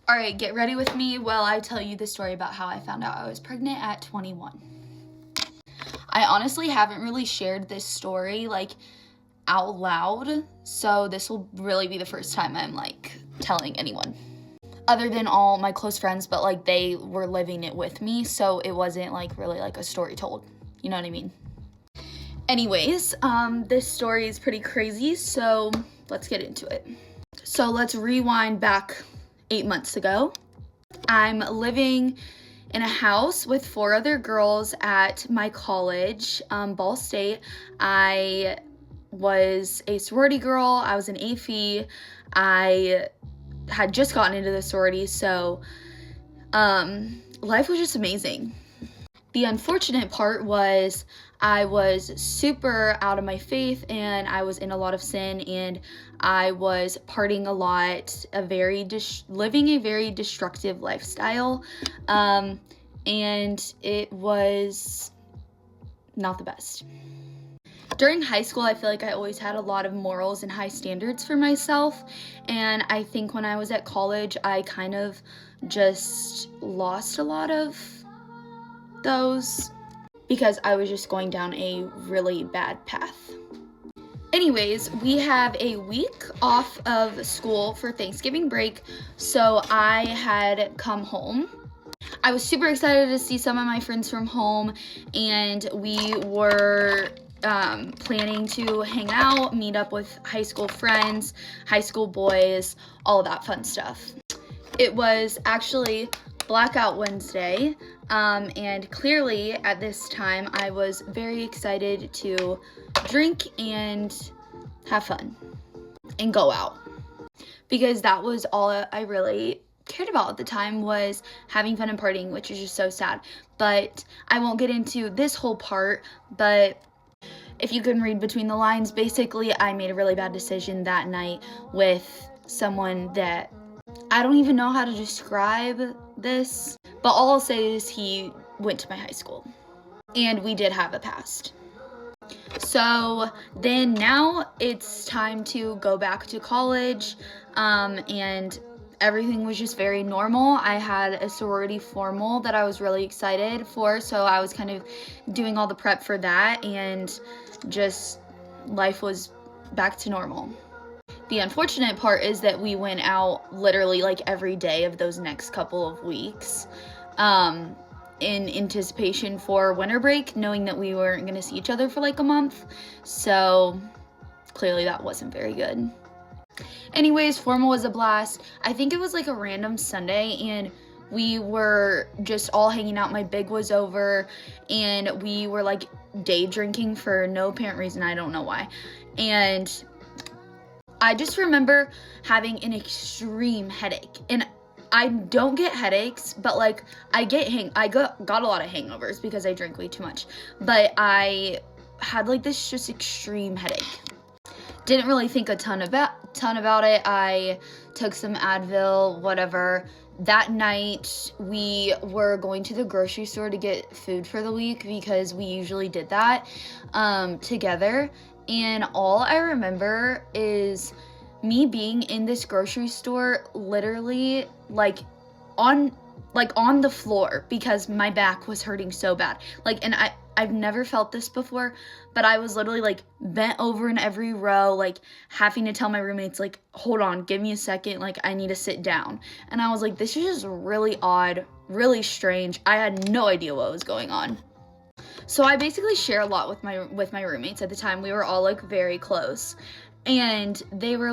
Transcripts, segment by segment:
All right, get ready with me while I tell you the story about how I found out I was pregnant at 21. I honestly haven't really shared this story out loud, so this will really be the first time I'm telling anyone other than all my close friends, but they were living it with me, so it wasn't really a story told. You know what I mean? Anyways, this story is pretty crazy, so let's get into it. So let's rewind back 8 months ago. I'm living in a house with 4 other girls at my college, Ball State. I was a sorority girl. I was an AFE. I had just gotten into the sorority, so life was just amazing. The unfortunate part was I was super out of my faith, and I was in a lot of sin, and I was partying a lot, living a very destructive lifestyle, and it was not the best. During high school, I feel like I always had a lot of morals and high standards for myself, and I think when I was at college, I kind of just lost a lot of those because I was just going down a really bad path. Anyways, we have a week off of school for Thanksgiving break, so I had come home. I was super excited to see some of my friends from home, and we were planning to hang out, meet up with high school friends, high school boys, all of that fun stuff. It was actually Blackout Wednesday, and clearly at this time I was very excited to drink and have fun and go out, because that was all I really cared about at the time, was having fun and partying, which is just so sad. But I won't get into this whole part, but if you can read between the lines, basically I made a really bad decision that night with someone that I don't even know how to describe this, but all I'll say is he went to my high school, and we did have a past. So then now it's time to go back to college, and everything was just very normal. I had a sorority formal that I was really excited for, so I was kind of doing all the prep for that, and just life was back to normal. The unfortunate part is that we went out literally every day of those next couple of weeks, in anticipation for winter break, knowing that we weren't going to see each other for a month. So clearly that wasn't very good. Anyways, formal was a blast. I think it was a random Sunday, and we were just all hanging out. My big was over, and we were day drinking for no apparent reason. I don't know why. And I just remember having an extreme headache, and I don't get headaches, but I got a lot of hangovers because I drink way too much, but I had this just extreme headache. Didn't really think a ton about it. I took some Advil, whatever. That night we were going to the grocery store to get food for the week, because we usually did that together. And all I remember is me being in this grocery store, literally on the floor, because my back was hurting so bad. And I've never felt this before, but I was literally bent over in every row, having to tell my roommates hold on, give me a second, I need to sit down. And I was this is just really odd, really strange. I had no idea what was going on. So I basically share a lot with my roommates at the time. We were all very close, and they were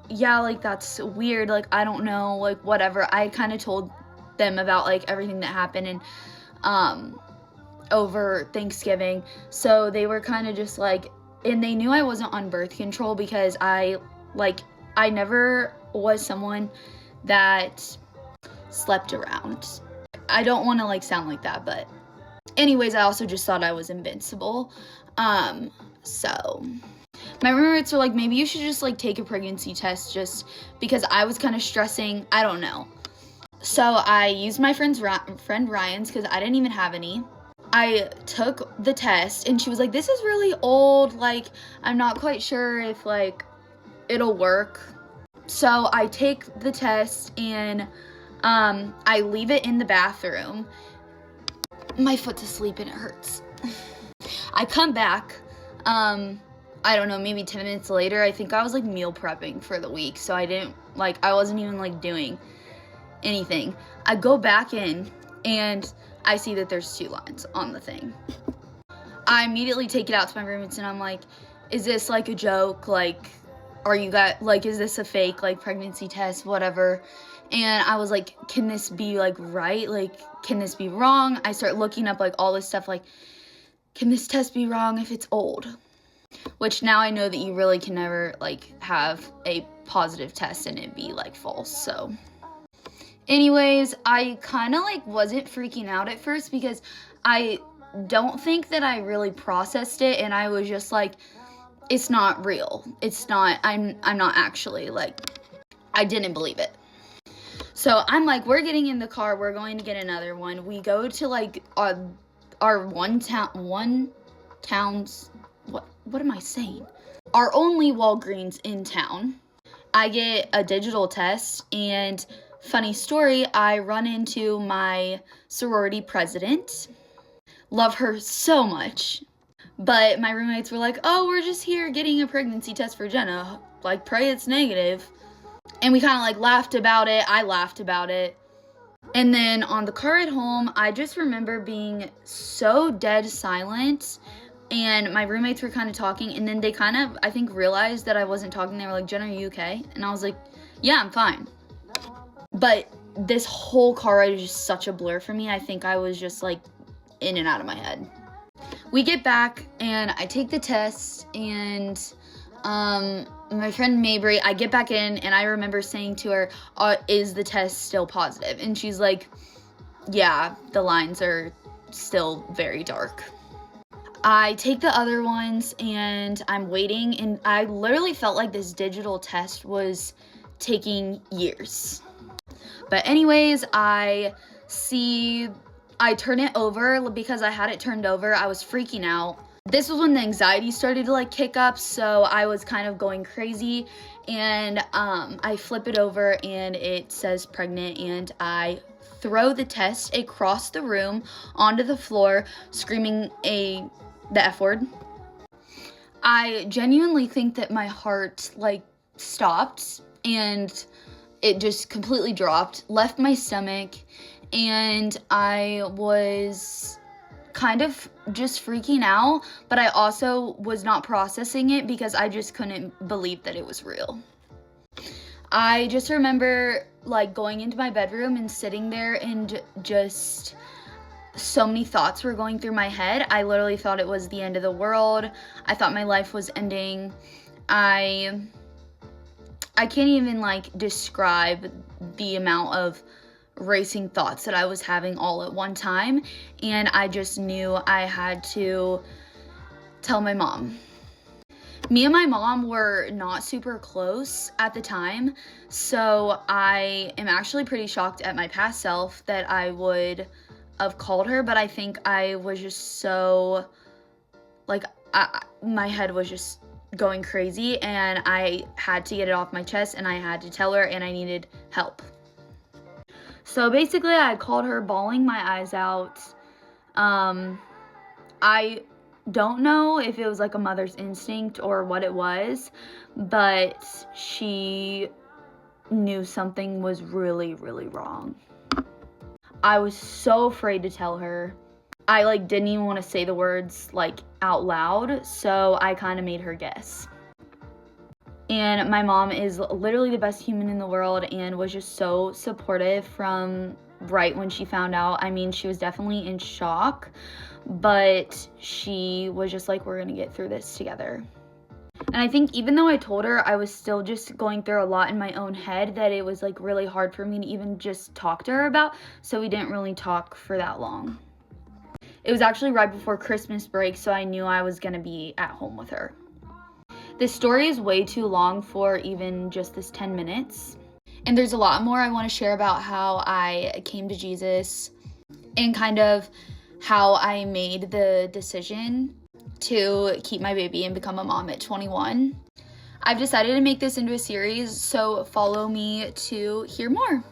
yeah, that's weird, I don't know, whatever. I kind of told them about everything that happened and over Thanksgiving. So they were kind of just and they knew I wasn't on birth control, because I never was someone that slept around. I don't want to sound like that, but anyways, I also just thought I was invincible. So my roommates were maybe you should just take a pregnancy test, just because I was kind of stressing. I don't know. So I used my friend Ryan's, because I didn't even have any. I took the test, and she was this is really old. I'm not quite sure if it'll work. So I take the test and I leave it in the bathroom. My foot's asleep and it hurts. I come back, I don't know, maybe 10 minutes later. I think I was like meal prepping for the week, so I wasn't even like doing anything. I go back in and I see that there's 2 lines on the thing. I immediately take it out to my roommates and I'm like, is this like a joke? Like, is this a fake like pregnancy test, whatever? And I was like, can this be like right? Like, can this be wrong? I start looking up like all this stuff, like, can this test be wrong if it's old? Which now I know that you really can never like have a positive test and it be like false. So anyways, I kind of like wasn't freaking out at first because I don't think that I really processed it, and I was just like, it's not real. It's not, I'm not actually, like, I didn't believe it. So I'm like, we're getting in the car, we're going to get another one. We go to like our what am I saying? Our only Walgreens in town. I get a digital test, and funny story, I run into my sorority president. Love her so much. But my roommates were like, oh, we're just here getting a pregnancy test for Jenna. Like, pray it's negative. And we kind of like laughed about it. I laughed about it. And then on the car at home, I just remember being so dead silent. And my roommates were kind of talking. And then they kind of, I think, realized that I wasn't talking. They were like, Jenna, are you okay? And I was like, yeah, I'm fine. But this whole car ride was just such a blur for me. I think I was just like in and out of my head. We get back and I take the test, and my friend Mabry, I get back in and I remember saying to her, is the test still positive? And she's like, yeah, the lines are still very dark. I take the other ones and I'm waiting, and I literally felt like this digital test was taking years. But anyways, I turn it over because I had it turned over. I was freaking out. This was when the anxiety started to like kick up, so I was kind of going crazy, and I flip it over and it says pregnant, and I throw the test across the room onto the floor, screaming the F word. I genuinely think that my heart like stopped and it just completely dropped, left my stomach, and I was kind of just freaking out, but I also was not processing it because I just couldn't believe that it was real. I just remember like going into my bedroom and sitting there, and just so many thoughts were going through my head. I literally thought it was the end of the world. I thought my life was ending. I can't even like describe the amount of racing thoughts that I was having all at one time, and I just knew I had to tell my mom. Me and my mom were not super close at the time, so I am actually pretty shocked at my past self that I would have called her, but I think I was just so, like, my head was just going crazy, and I had to get it off my chest, and I had to tell her, and I needed help. So basically, I called her bawling my eyes out. I don't know if it was like a mother's instinct or what it was, but she knew something was really, really wrong. I was so afraid to tell her. I like didn't even want to say the words like out loud, so I kind of made her guess. And my mom is literally the best human in the world and was just so supportive from right when she found out. I mean, she was definitely in shock, but she was just like, we're gonna get through this together. And I think even though I told her, I was still just going through a lot in my own head that it was like really hard for me to even just talk to her about, so we didn't really talk for that long. It was actually right before Christmas break, so I knew I was gonna be at home with her. This story is way too long for even just this 10 minutes. And there's a lot more I want to share about how I came to Jesus and kind of how I made the decision to keep my baby and become a mom at 21. I've decided to make this into a series, so follow me to hear more.